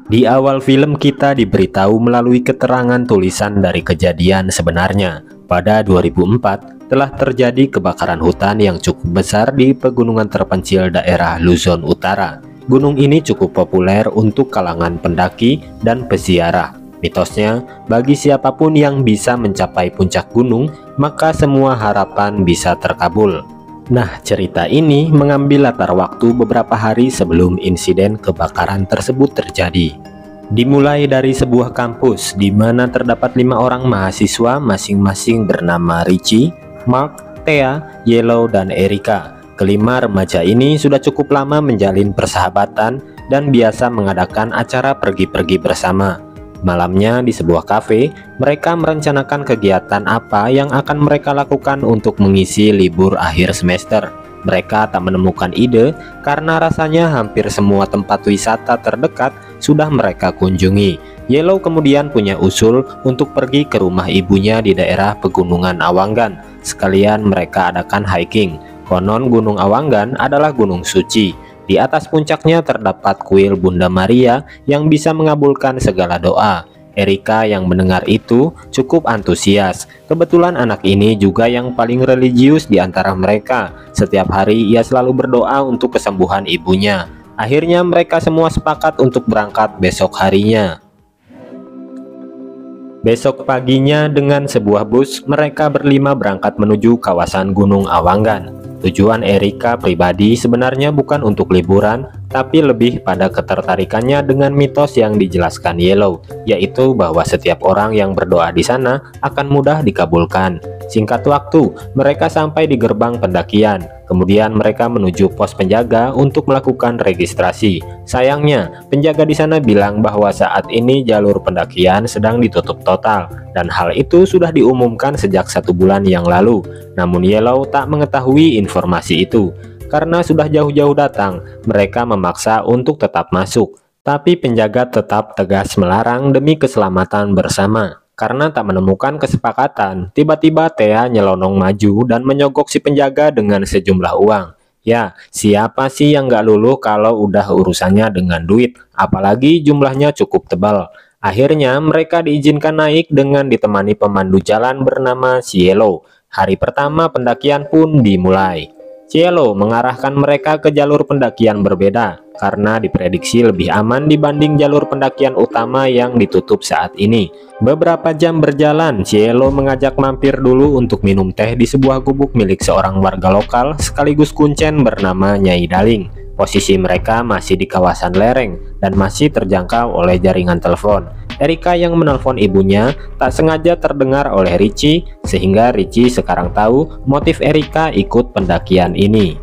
Di awal film kita diberitahu melalui keterangan tulisan dari kejadian sebenarnya. Pada 2004 telah terjadi kebakaran hutan yang cukup besar di pegunungan terpencil daerah Luzon Utara. Gunung ini cukup populer untuk kalangan pendaki dan peziarah. Mitosnya, bagi siapapun yang bisa mencapai puncak gunung, maka semua harapan bisa terkabul. Nah, cerita ini mengambil latar waktu beberapa hari sebelum insiden kebakaran tersebut terjadi. Dimulai dari sebuah kampus di mana terdapat 5 orang mahasiswa masing-masing bernama Richie, Mark, Thea, Yellow, dan Erika. Kelima remaja ini sudah cukup lama menjalin persahabatan dan biasa mengadakan acara pergi-pergi bersama. Malamnya di sebuah kafe, mereka merencanakan kegiatan apa yang akan mereka lakukan untuk mengisi libur akhir semester. Mereka tak menemukan ide karena rasanya hampir semua tempat wisata terdekat sudah mereka kunjungi. Yellow kemudian punya usul untuk pergi ke rumah ibunya di daerah Pegunungan Awanggan. Sekalian mereka adakan hiking. Konon Gunung Awanggan adalah gunung suci. Di atas puncaknya terdapat kuil Bunda Maria yang bisa mengabulkan segala doa. Erika yang mendengar itu cukup antusias. Kebetulan anak ini juga yang paling religius di antara mereka. Setiap hari ia selalu berdoa untuk kesembuhan ibunya. Akhirnya mereka semua sepakat untuk berangkat besok harinya. Besok paginya dengan sebuah bus, mereka berlima berangkat menuju kawasan Gunung Awanggan. Tujuan Erika pribadi sebenarnya bukan untuk liburan, tapi lebih pada ketertarikannya dengan mitos yang dijelaskan Yellow, yaitu bahwa setiap orang yang berdoa di sana akan mudah dikabulkan. Singkat waktu, mereka sampai di gerbang pendakian. Kemudian mereka menuju pos penjaga untuk melakukan registrasi. Sayangnya, penjaga di sana bilang bahwa saat ini jalur pendakian sedang ditutup total, dan hal itu sudah diumumkan sejak 1 bulan yang lalu. Namun Yellow tak mengetahui informasi itu. Karena sudah jauh-jauh datang, mereka memaksa untuk tetap masuk. Tapi penjaga tetap tegas melarang demi keselamatan bersama. Karena tak menemukan kesepakatan, tiba-tiba Thea nyelonong maju dan menyogok si penjaga dengan sejumlah uang. Ya, siapa sih yang gak luluh kalau udah urusannya dengan duit, apalagi jumlahnya cukup tebal. Akhirnya mereka diizinkan naik dengan ditemani pemandu jalan bernama Cielo. Hari pertama pendakian pun dimulai. Cielo mengarahkan mereka ke jalur pendakian berbeda karena diprediksi lebih aman dibanding jalur pendakian utama yang ditutup saat ini. Beberapa jam berjalan, Cielo mengajak mampir dulu untuk minum teh di sebuah gubuk milik seorang warga lokal sekaligus kuncen bernama Nyai Daling. Posisi mereka masih di kawasan lereng dan masih terjangkau oleh jaringan telepon. Erika yang menelpon ibunya tak sengaja terdengar oleh Richie, sehingga Richie sekarang tahu motif Erika ikut pendakian ini.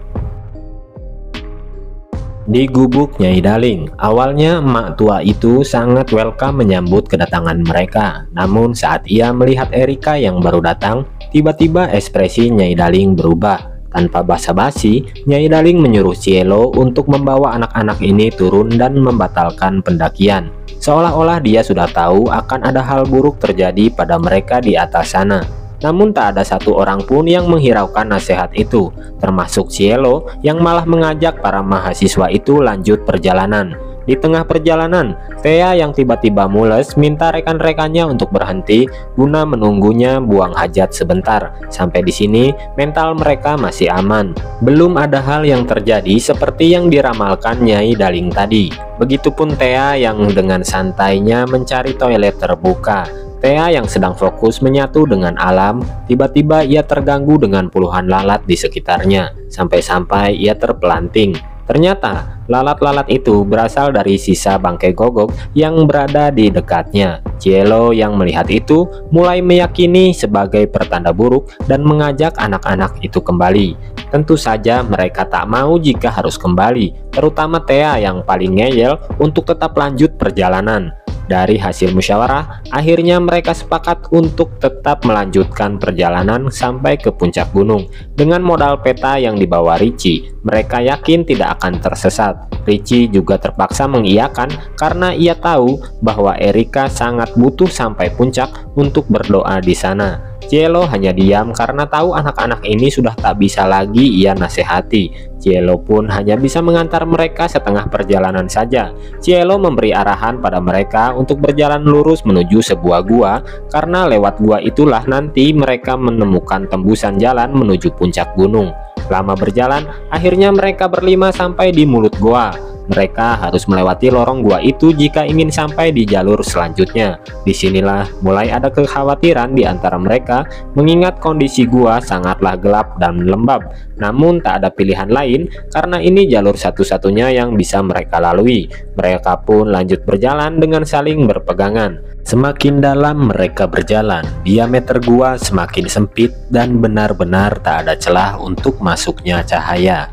Di gubuk Nyai Daling, awalnya emak tua itu sangat welcome menyambut kedatangan mereka. Namun saat ia melihat Erika yang baru datang, tiba-tiba ekspresi Nyai Daling berubah. Tanpa basa-basi, Nyai Daling menyuruh Cielo untuk membawa anak-anak ini turun dan membatalkan pendakian. Seolah-olah dia sudah tahu akan ada hal buruk terjadi pada mereka di atas sana. Namun tak ada satu orang pun yang menghiraukan nasihat itu, termasuk Cielo yang malah mengajak para mahasiswa itu lanjut perjalanan. Di tengah perjalanan, Thea yang tiba-tiba mules minta rekan-rekannya untuk berhenti guna menunggunya buang hajat sebentar. Sampai di sini mental mereka masih aman. Belum ada hal yang terjadi seperti yang diramalkan Nyai Daling tadi. Begitupun Thea yang dengan santainya mencari toilet terbuka. Thea yang sedang fokus menyatu dengan alam, tiba-tiba ia terganggu dengan puluhan lalat di sekitarnya. Sampai-sampai ia terpelanting. Ternyata lalat-lalat itu berasal dari sisa bangkai gogok yang berada di dekatnya. Cielo yang melihat itu mulai meyakini sebagai pertanda buruk dan mengajak anak-anak itu kembali. Tentu saja mereka tak mau jika harus kembali, terutama Thea yang paling ngeyel untuk tetap lanjut perjalanan. Dari hasil musyawarah, akhirnya mereka sepakat untuk tetap melanjutkan perjalanan sampai ke puncak gunung. Dengan modal peta yang dibawa Richie, mereka yakin tidak akan tersesat. Richie juga terpaksa mengiyakan karena ia tahu bahwa Erika sangat butuh sampai puncak untuk berdoa di sana. Cielo hanya diam karena tahu anak-anak ini sudah tak bisa lagi ia nasihati. Cielo pun hanya bisa mengantar mereka setengah perjalanan saja. Cielo memberi arahan pada mereka untuk berjalan lurus menuju sebuah gua, karena lewat gua itulah nanti mereka menemukan tembusan jalan menuju puncak gunung. Lama berjalan, akhirnya mereka berlima sampai di mulut gua. Mereka harus melewati lorong gua itu jika ingin sampai di jalur selanjutnya. Disinilah mulai ada kekhawatiran di antara mereka, mengingat kondisi gua sangatlah gelap dan lembab. Namun tak ada pilihan lain karena ini jalur satu-satunya yang bisa mereka lalui. Mereka pun lanjut berjalan dengan saling berpegangan. Semakin dalam mereka berjalan, diameter gua semakin sempit dan benar-benar tak ada celah untuk masuknya cahaya.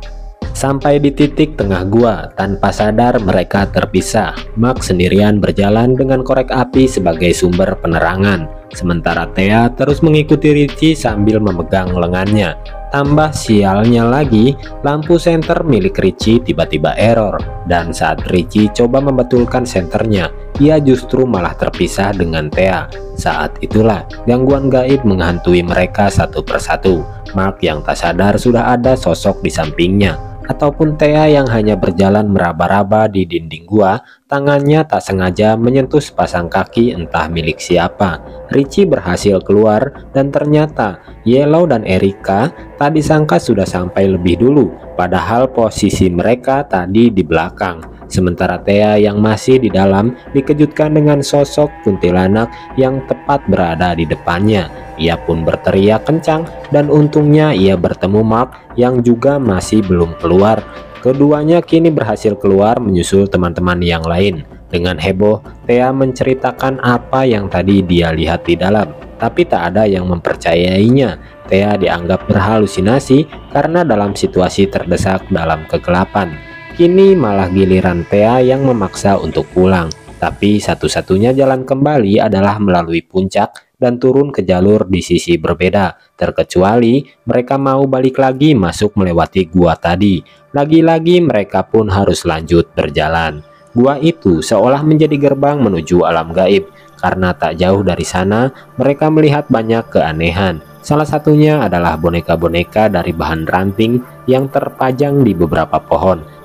Sampai di titik tengah gua, tanpa sadar mereka terpisah. Mark sendirian berjalan dengan korek api sebagai sumber penerangan, sementara Thea terus mengikuti Richie sambil memegang lengannya. Tambah sialnya lagi, lampu senter milik Richie tiba-tiba error, dan saat Richie coba membetulkan senternya, ia justru malah terpisah dengan Thea. Saat itulah gangguan gaib menghantui mereka satu persatu. Mark yang tak sadar sudah ada sosok di sampingnya, ataupun Thea yang hanya berjalan meraba-raba di dinding gua, tangannya tak sengaja menyentuh sepasang kaki entah milik siapa. Richie berhasil keluar dan ternyata Yellow dan Erika tak disangka sudah sampai lebih dulu, padahal posisi mereka tadi di belakang. Sementara Thea yang masih di dalam dikejutkan dengan sosok kuntilanak yang tepat berada di depannya. Ia pun berteriak kencang dan untungnya ia bertemu Mark yang juga masih belum keluar. Keduanya kini berhasil keluar menyusul teman-teman yang lain. Dengan heboh, Thea menceritakan apa yang tadi dia lihat di dalam, tapi tak ada yang mempercayainya. Thea dianggap berhalusinasi karena dalam situasi terdesak dalam kegelapan. Kini malah giliran Thea yang memaksa untuk pulang, tapi satu-satunya jalan kembali adalah melalui puncak dan turun ke jalur di sisi berbeda, terkecuali mereka mau balik lagi masuk melewati gua tadi. Lagi-lagi mereka pun harus lanjut berjalan. Gua itu seolah menjadi gerbang menuju alam gaib, karena tak jauh dari sana mereka melihat banyak keanehan. Salah satunya adalah boneka-boneka dari bahan ranting yang terpajang di beberapa pohon.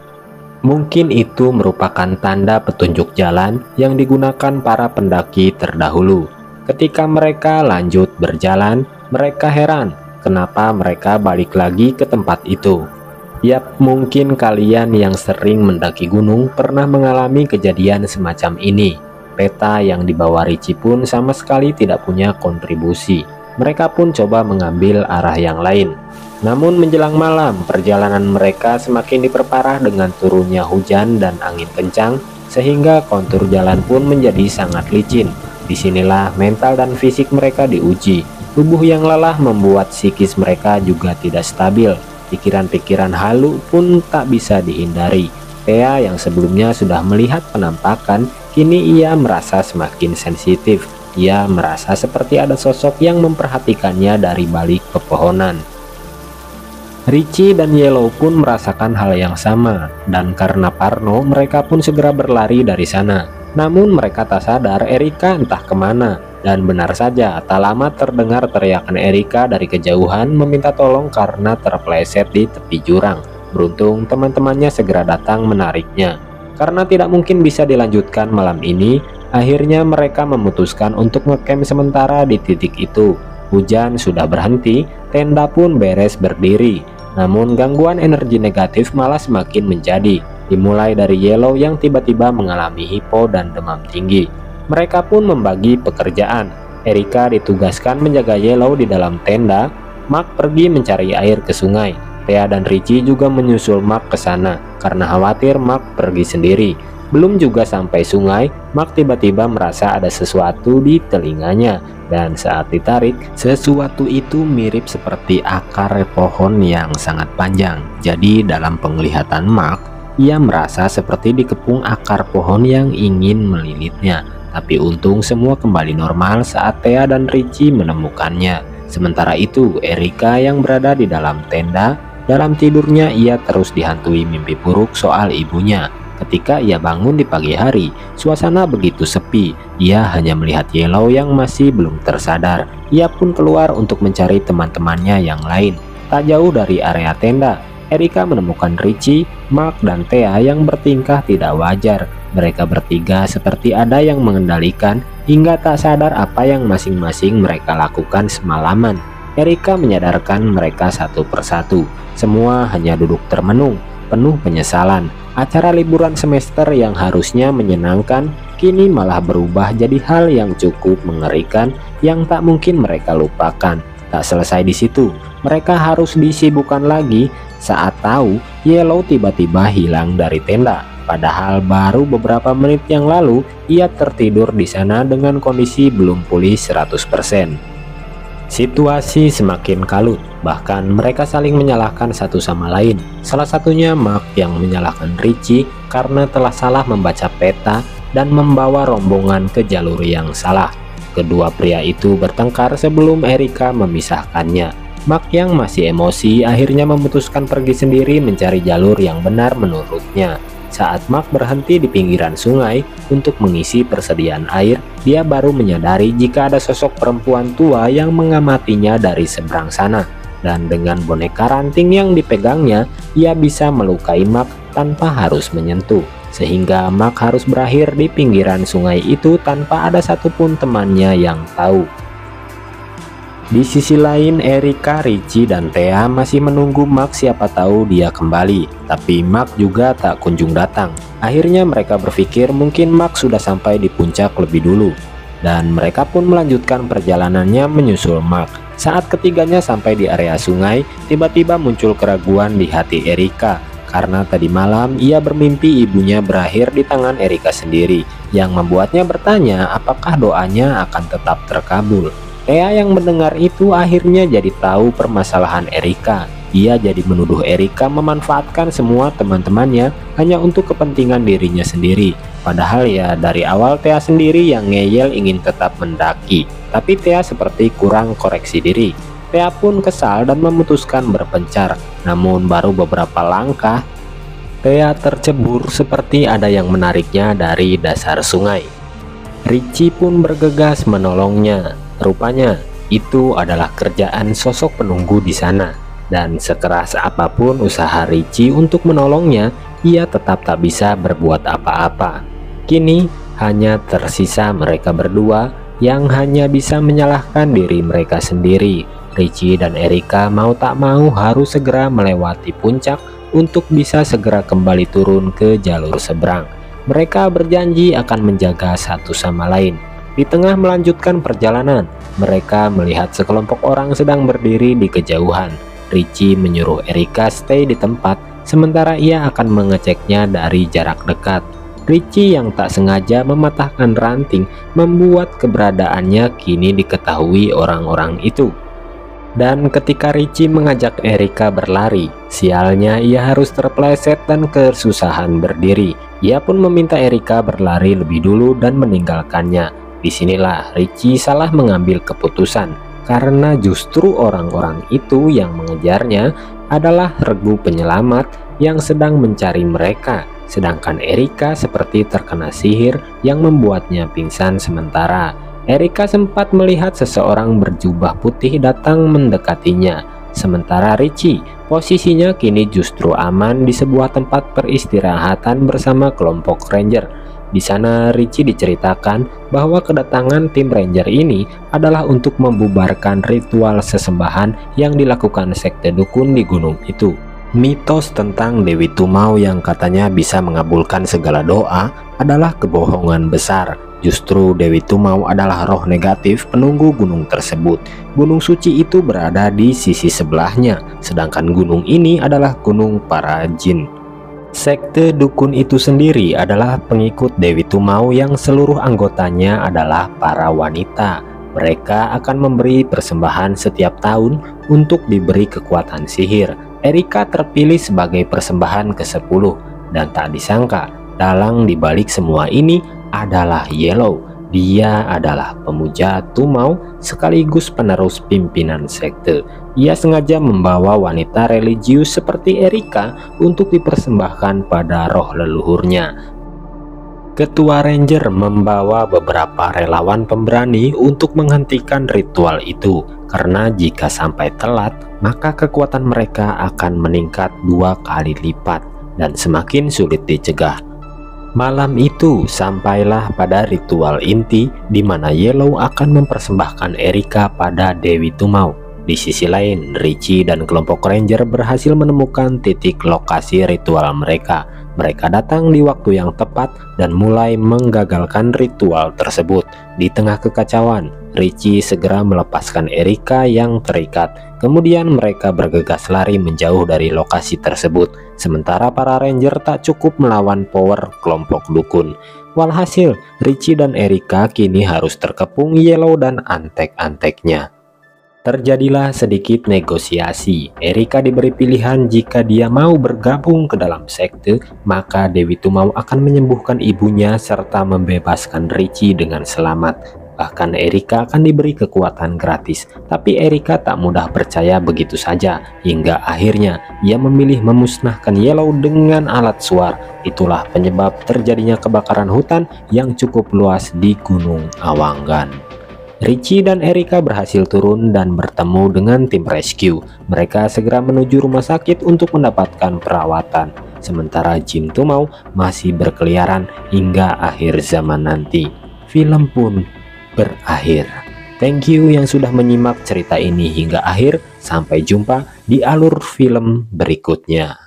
Mungkin itu merupakan tanda petunjuk jalan yang digunakan para pendaki terdahulu. Ketika mereka lanjut berjalan, mereka heran kenapa mereka balik lagi ke tempat itu. Yap, mungkin kalian yang sering mendaki gunung pernah mengalami kejadian semacam ini. Peta yang dibawa Richie pun sama sekali tidak punya kontribusi. Mereka pun coba mengambil arah yang lain. Namun menjelang malam, perjalanan mereka semakin diperparah dengan turunnya hujan dan angin kencang, sehingga kontur jalan pun menjadi sangat licin. Disinilah mental dan fisik mereka diuji. Tubuh yang lelah membuat psikis mereka juga tidak stabil. Pikiran-pikiran halu pun tak bisa dihindari. Thea yang sebelumnya sudah melihat penampakan, kini ia merasa semakin sensitif. Ia merasa seperti ada sosok yang memperhatikannya dari balik pepohonan. Richie dan Yellow pun merasakan hal yang sama, dan karena parno mereka pun segera berlari dari sana. Namun mereka tak sadar Erika entah kemana, dan benar saja tak lama terdengar teriakan Erika dari kejauhan meminta tolong karena terpeleset di tepi jurang. Beruntung teman-temannya segera datang menariknya. Karena tidak mungkin bisa dilanjutkan malam ini, akhirnya mereka memutuskan untuk ngecamp sementara di titik itu. Hujan sudah berhenti, tenda pun beres berdiri. Namun gangguan energi negatif malah semakin menjadi, dimulai dari Yellow yang tiba-tiba mengalami hipo dan demam tinggi. Mereka pun membagi pekerjaan. Erika ditugaskan menjaga Yellow di dalam tenda, Mark pergi mencari air ke sungai. Thea dan Richie juga menyusul Mark ke sana karena khawatir Mark pergi sendiri. Belum juga sampai sungai, Mark tiba-tiba merasa ada sesuatu di telinganya, dan saat ditarik, sesuatu itu mirip seperti akar pohon yang sangat panjang. Jadi dalam penglihatan Mark, ia merasa seperti dikepung akar pohon yang ingin melilitnya. Tapi untung semua kembali normal saat Thea dan Richie menemukannya. Sementara itu, Erika yang berada di dalam tenda, dalam tidurnya ia terus dihantui mimpi buruk soal ibunya. Ketika ia bangun di pagi hari, suasana begitu sepi. Ia hanya melihat Yellow yang masih belum tersadar. Ia pun keluar untuk mencari teman-temannya yang lain. Tak jauh dari area tenda, Erika menemukan Richie, Mark, dan Thea yang bertingkah tidak wajar. Mereka bertiga seperti ada yang mengendalikan hingga tak sadar apa yang masing-masing mereka lakukan semalaman. Erika menyadarkan mereka satu persatu. Semua hanya duduk termenung, penuh penyesalan. Acara liburan semester yang harusnya menyenangkan kini malah berubah jadi hal yang cukup mengerikan yang tak mungkin mereka lupakan. Tak selesai di situ, mereka harus disibukkan lagi saat tahu Yellow tiba-tiba hilang dari tenda. Padahal baru beberapa menit yang lalu ia tertidur di sana dengan kondisi belum pulih 100%. Situasi semakin kalut, bahkan mereka saling menyalahkan satu sama lain. Salah satunya Mark yang menyalahkan Richie karena telah salah membaca peta dan membawa rombongan ke jalur yang salah. Kedua pria itu bertengkar sebelum Erika memisahkannya. Mark yang masih emosi akhirnya memutuskan pergi sendiri mencari jalur yang benar menurutnya. Saat Mark berhenti di pinggiran sungai untuk mengisi persediaan air, dia baru menyadari jika ada sosok perempuan tua yang mengamatinya dari seberang sana. Dan dengan boneka ranting yang dipegangnya, ia bisa melukai Mark tanpa harus menyentuh. Sehingga Mark harus berakhir di pinggiran sungai itu tanpa ada satupun temannya yang tahu. Di sisi lain, Erika, Richie, dan Thea masih menunggu Mark, siapa tahu dia kembali. Tapi Mark juga tak kunjung datang. Akhirnya mereka berpikir mungkin Mark sudah sampai di puncak lebih dulu. Dan mereka pun melanjutkan perjalanannya menyusul Mark. Saat ketiganya sampai di area sungai, tiba-tiba muncul keraguan di hati Erika. Karena tadi malam ia bermimpi ibunya berakhir di tangan Erika sendiri, yang membuatnya bertanya apakah doanya akan tetap terkabul. Thea yang mendengar itu akhirnya jadi tahu permasalahan Erika. Ia jadi menuduh Erika memanfaatkan semua teman-temannya hanya untuk kepentingan dirinya sendiri. Padahal ya dari awal Thea sendiri yang ngeyel ingin tetap mendaki. Tapi Thea seperti kurang koreksi diri. Thea pun kesal dan memutuskan berpencar. Namun baru beberapa langkah, Thea tercebur seperti ada yang menariknya dari dasar sungai. Richie pun bergegas menolongnya. Rupanya itu adalah kerjaan sosok penunggu di sana, dan sekeras apapun usaha Richie untuk menolongnya, ia tetap tak bisa berbuat apa-apa. Kini hanya tersisa mereka berdua yang hanya bisa menyalahkan diri mereka sendiri. Richie dan Erika mau tak mau harus segera melewati puncak untuk bisa segera kembali turun ke jalur seberang. Mereka berjanji akan menjaga satu sama lain. Di tengah melanjutkan perjalanan, mereka melihat sekelompok orang sedang berdiri di kejauhan. Richie menyuruh Erika stay di tempat, sementara ia akan mengeceknya dari jarak dekat. Richie yang tak sengaja mematahkan ranting membuat keberadaannya kini diketahui orang-orang itu. Dan ketika Richie mengajak Erika berlari, sialnya ia harus terpleset dan kesusahan berdiri. Ia pun meminta Erika berlari lebih dulu dan meninggalkannya. Disinilah Richie salah mengambil keputusan, karena justru orang-orang itu yang mengejarnya adalah regu penyelamat yang sedang mencari mereka, sedangkan Erika seperti terkena sihir yang membuatnya pingsan sementara. Erika sempat melihat seseorang berjubah putih datang mendekatinya, sementara Richie posisinya kini justru aman di sebuah tempat peristirahatan bersama kelompok ranger. Di sana Richie diceritakan bahwa kedatangan tim ranger ini adalah untuk membubarkan ritual sesembahan yang dilakukan sekte dukun di gunung itu. Mitos tentang Dewi Tumau yang katanya bisa mengabulkan segala doa adalah kebohongan besar. Justru Dewi Tumau adalah roh negatif penunggu gunung tersebut. Gunung suci itu berada di sisi sebelahnya, sedangkan gunung ini adalah gunung para jin. Sekte dukun itu sendiri adalah pengikut Dewi Tumau yang seluruh anggotanya adalah para wanita. Mereka akan memberi persembahan setiap tahun untuk diberi kekuatan sihir. Erika terpilih sebagai persembahan ke-10, dan tak disangka dalang dibalik semua ini adalah Yellow. Dia adalah pemuja Tumau sekaligus penerus pimpinan sekte. Ia sengaja membawa wanita religius seperti Erika untuk dipersembahkan pada roh leluhurnya. Ketua Ranger membawa beberapa relawan pemberani untuk menghentikan ritual itu, karena jika sampai telat, maka kekuatan mereka akan meningkat 2 kali lipat dan semakin sulit dicegah. Malam itu sampailah pada ritual inti di mana Yellow akan mempersembahkan Erika pada Dewi Tumau. Di sisi lain, Richie dan kelompok Ranger berhasil menemukan titik lokasi ritual mereka. Mereka datang di waktu yang tepat dan mulai menggagalkan ritual tersebut. Di tengah kekacauan, Richie segera melepaskan Erika yang terikat. Kemudian mereka bergegas lari menjauh dari lokasi tersebut. Sementara para Ranger tak cukup melawan power kelompok dukun. Walhasil, Richie dan Erika kini harus terkepung Yellow dan antek-anteknya. Terjadilah sedikit negosiasi. Erika diberi pilihan jika dia mau bergabung ke dalam sekte, maka Dewi Tumau akan menyembuhkan ibunya serta membebaskan Richie dengan selamat. Bahkan Erika akan diberi kekuatan gratis. Tapi Erika tak mudah percaya begitu saja, hingga akhirnya ia memilih memusnahkan Yellow dengan alat suar. Itulah penyebab terjadinya kebakaran hutan yang cukup luas di Gunung Awanggan. Richie dan Erika berhasil turun dan bertemu dengan tim rescue. Mereka segera menuju rumah sakit untuk mendapatkan perawatan. Sementara Jin Tumau masih berkeliaran hingga akhir zaman nanti. Film pun berakhir. Thank you yang sudah menyimak cerita ini hingga akhir. Sampai jumpa di alur film berikutnya.